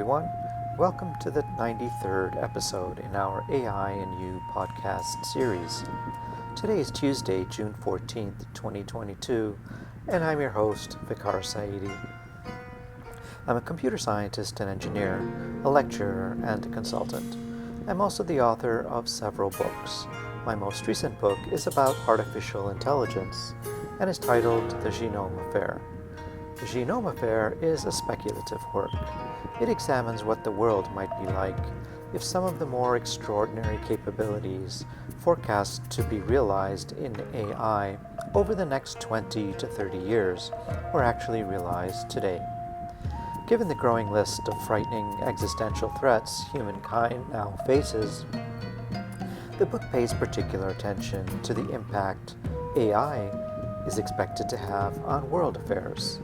everyone. Welcome to the 93rd episode in our AI and You podcast series. Today is Tuesday, June 14th, 2022, and I'm your host, Vicar Saidi. I'm a computer scientist and engineer, a lecturer, and a consultant. I'm also the author of several books. My most recent book is about artificial intelligence and is titled The Genome Affair. The Genome Affair is a speculative work. It examines what the world might be like if some of the more extraordinary capabilities forecast to be realized in AI over the next 20 to 30 years were actually realized today. Given the growing list of frightening existential threats humankind now faces, the book pays particular attention to the impact AI is expected to have on world affairs.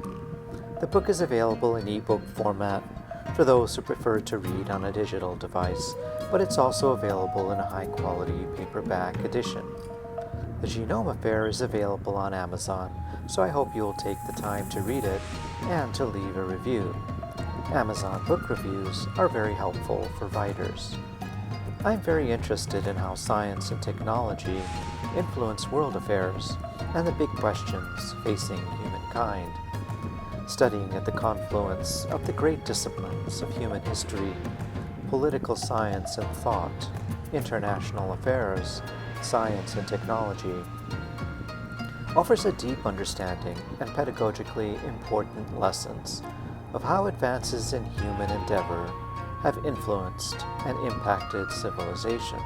The book is available in ebook format for those who prefer to read on a digital device, but it's also available in a high-quality paperback edition. The Genome Affair is available on Amazon, so I hope you'll take the time to read it and to leave a review. Amazon book reviews are very helpful for writers. I'm very interested in how science and technology influence world affairs and the big questions facing humankind. Studying at the confluence of the great disciplines of human history, political science and thought, international affairs, science and technology, offers a deep understanding and pedagogically important lessons of how advances in human endeavor have influenced and impacted civilization.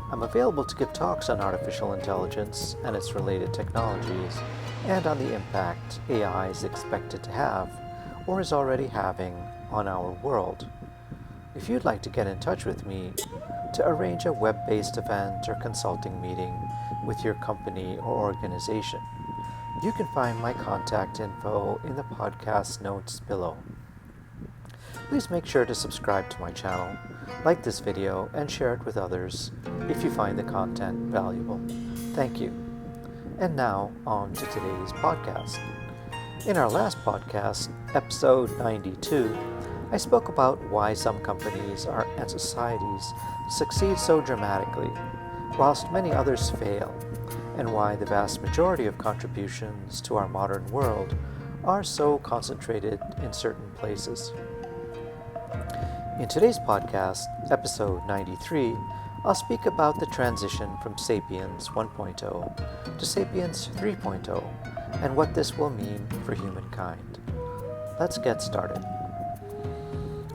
I'm available to give talks on artificial intelligence and its related technologies, and on the impact AI is expected to have, or is already having, on our world. If you'd like to get in touch with me to arrange a web-based event or consulting meeting with your company or organization, you can find my contact info in the podcast notes below. Please make sure to subscribe to my channel, like this video, and share it with others if you find the content valuable. Thank you. And now, on to today's podcast. In our last podcast, episode 92, I spoke about why some companies and societies succeed so dramatically, whilst many others fail, and why the vast majority of contributions to our modern world are so concentrated in certain places. In today's podcast, episode 93, I'll speak about the transition from Sapiens 1.0 to Sapiens 3.0 and what this will mean for humankind. Let's get started.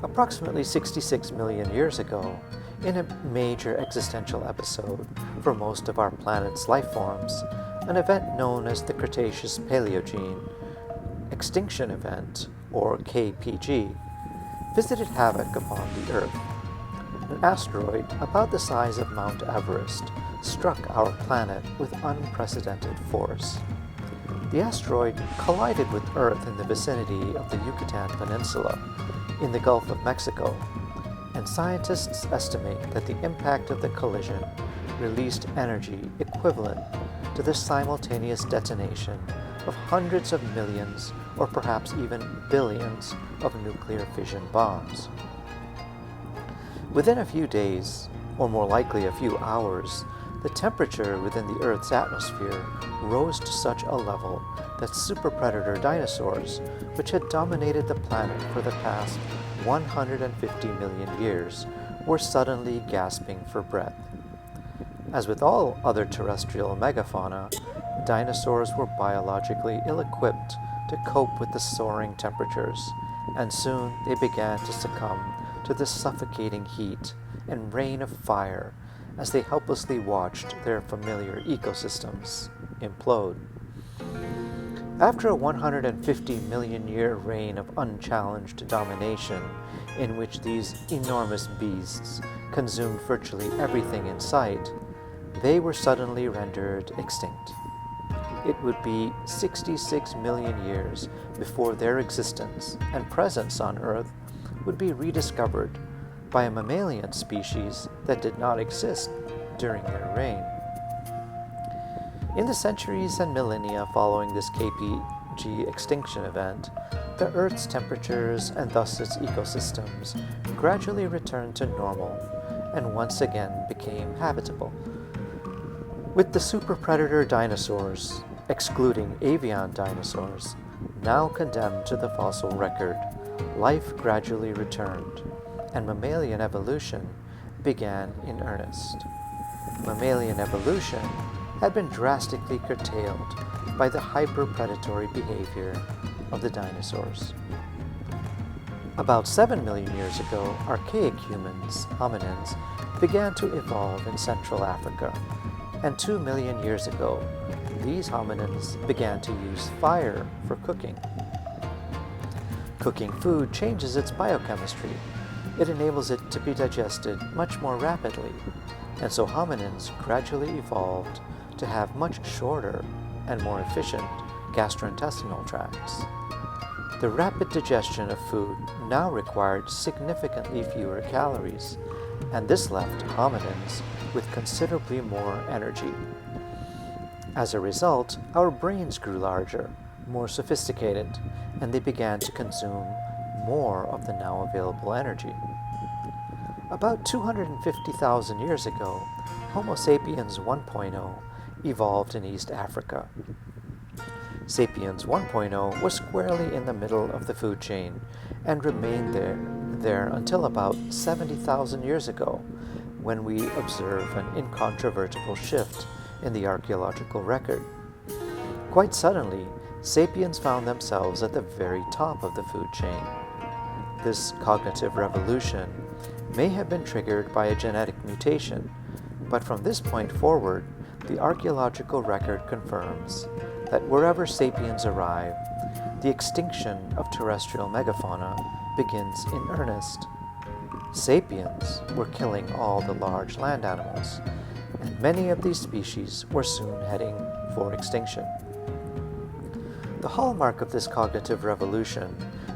Approximately 66 million years ago, in a major existential episode for most of our planet's life forms, an event known as the Cretaceous Paleogene Extinction Event, or KPG, visited havoc upon the Earth. An asteroid about the size of Mount Everest struck our planet with unprecedented force. The asteroid collided with Earth in the vicinity of the Yucatan Peninsula in the Gulf of Mexico, and scientists estimate that the impact of the collision released energy equivalent to the simultaneous detonation of hundreds of millions or perhaps even billions of nuclear fission bombs. Within a few days, or more likely a few hours, the temperature within the Earth's atmosphere rose to such a level that super predator dinosaurs, which had dominated the planet for the past 150 million years, were suddenly gasping for breath. As with all other terrestrial megafauna, dinosaurs were biologically ill-equipped to cope with the soaring temperatures, and soon they began to succumb to the suffocating heat and rain of fire as they helplessly watched their familiar ecosystems implode. After a 150 million year reign of unchallenged domination, in which these enormous beasts consumed virtually everything in sight, they were suddenly rendered extinct. It would be 66 million years before their existence and presence on Earth would be rediscovered by a mammalian species that did not exist during their reign. In the centuries and millennia following this extinction event, the Earth's temperatures and thus its ecosystems gradually returned to normal and once again became habitable. With the super predator dinosaurs, excluding avian dinosaurs, now condemned to the fossil record, life gradually returned, and mammalian evolution began in earnest. Mammalian evolution had been drastically curtailed by the hyper-predatory behavior of the dinosaurs. About 7 million years ago, archaic humans, hominins, began to evolve in Central Africa, and 2 million years ago, these hominins began to use fire for cooking. Cooking food changes its biochemistry. It enables it to be digested much more rapidly, and so hominins gradually evolved to have much shorter and more efficient gastrointestinal tracts. The rapid digestion of food now required significantly fewer calories, and this left hominins with considerably more energy. As a result, our brains grew larger, more sophisticated, and they began to consume more of the now available energy. About 250,000 years ago, Homo sapiens 1.0 evolved in East Africa. Sapiens 1.0 was squarely in the middle of the food chain and remained there until about 70,000 years ago, when we observe an incontrovertible shift in the archaeological record. Quite suddenly, sapiens found themselves at the very top of the food chain. This cognitive revolution may have been triggered by a genetic mutation, but from this point forward, the archaeological record confirms that wherever sapiens arrive, the extinction of terrestrial megafauna begins in earnest. Sapiens were killing all the large land animals, and many of these species were soon heading for extinction. The hallmark of this cognitive revolution,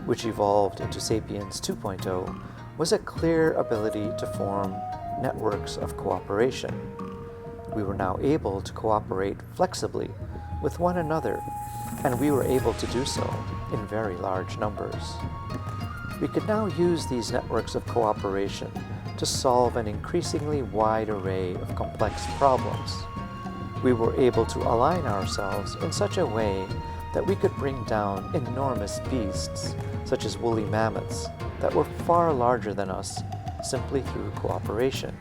which evolved into Sapiens 2.0, was a clear ability to form networks of cooperation. We were now able to cooperate flexibly with one another, and we were able to do so in very large numbers. We could now use these networks of cooperation to solve an increasingly wide array of complex problems. We were able to align ourselves in such a way that we could bring down enormous beasts, such as woolly mammoths, that were far larger than us simply through cooperation.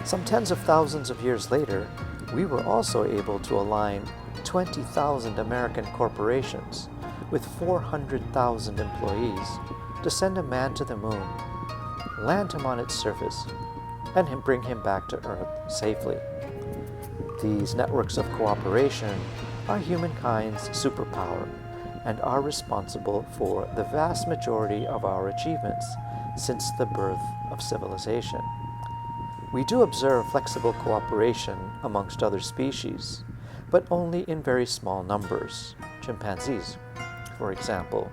Some tens of thousands of years later, we were also able to align 20,000 American corporations with 400,000 employees to send a man to the moon, land him on its surface, and bring him back to Earth safely. These networks of cooperation are humankind's superpower and are responsible for the vast majority of our achievements since the birth of civilization. We do observe flexible cooperation amongst other species, but only in very small numbers, chimpanzees, for example.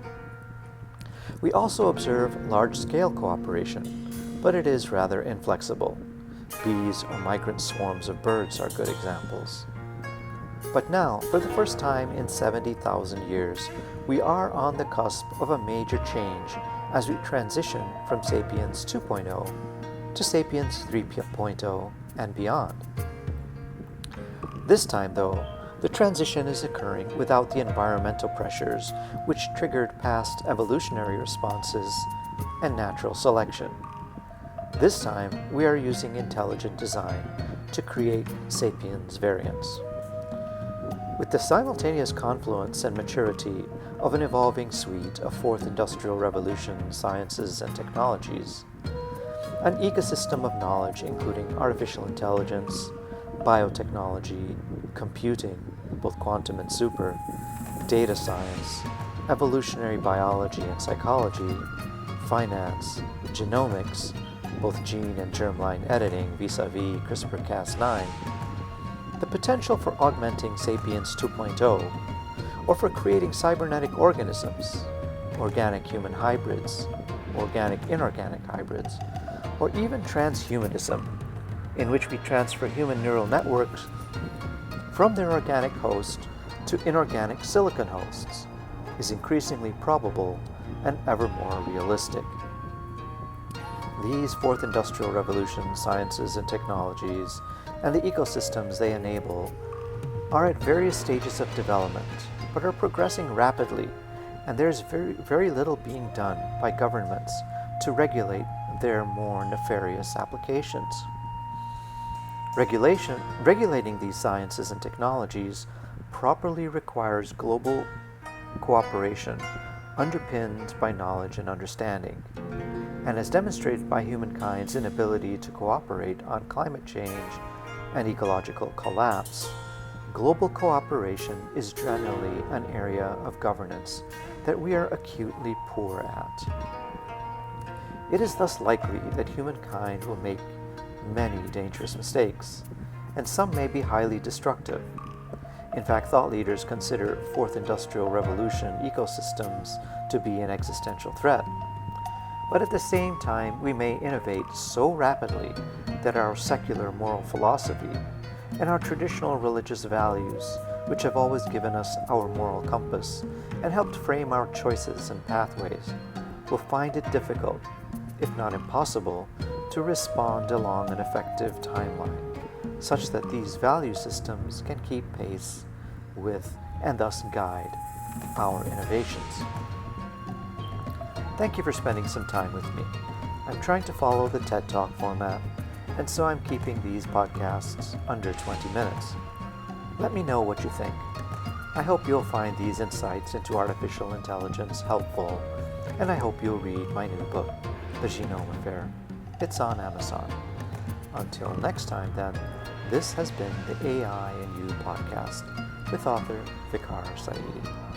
We also observe large-scale cooperation, but it is rather inflexible. Bees or migrant swarms of birds are good examples. But now, for the first time in 70,000 years, we are on the cusp of a major change as we transition from Sapiens 2.0 to Sapiens 3.0 and beyond. This time, though, the transition is occurring without the environmental pressures which triggered past evolutionary responses and natural selection. This time, we are using intelligent design to create sapiens variants. With the simultaneous confluence and maturity of an evolving suite of Fourth Industrial Revolution sciences and technologies, an ecosystem of knowledge including artificial intelligence, biotechnology, computing, both quantum and super, data science, evolutionary biology and psychology, finance, genomics, both gene and germline editing vis-a-vis CRISPR-Cas9, the potential for augmenting Sapiens 2.0, or for creating cybernetic organisms, organic human hybrids, organic inorganic hybrids, or even transhumanism, in which we transfer human neural networks from their organic host to inorganic silicon hosts is increasingly probable and ever more realistic. These fourth industrial revolution sciences and technologies and the ecosystems they enable are at various stages of development, but are progressing rapidly, and there's very little being done by governments to regulate their more nefarious applications. Regulating these sciences and technologies properly requires global cooperation underpinned by knowledge and understanding. And as demonstrated by humankind's inability to cooperate on climate change and ecological collapse, global cooperation is generally an area of governance that we are acutely poor at. It is thus likely that humankind will make many dangerous mistakes, and some may be highly destructive. In fact, thought leaders consider fourth industrial revolution ecosystems to be an existential threat. But at the same time, we may innovate so rapidly that our secular moral philosophy and our traditional religious values, which have always given us our moral compass and helped frame our choices and pathways, will find it difficult, if not impossible, to respond along an effective timeline, such that these value systems can keep pace with and thus guide our innovations. Thank you for spending some time with me. I'm trying to follow the TED Talk format, and so I'm keeping these podcasts under 20 minutes. Let me know what you think. I hope you'll find these insights into artificial intelligence helpful, and I hope you'll read my new book, The Genome Affair. It's on Amazon. Until next time, then, this has been the AI and You podcast with author Vicar Saidi.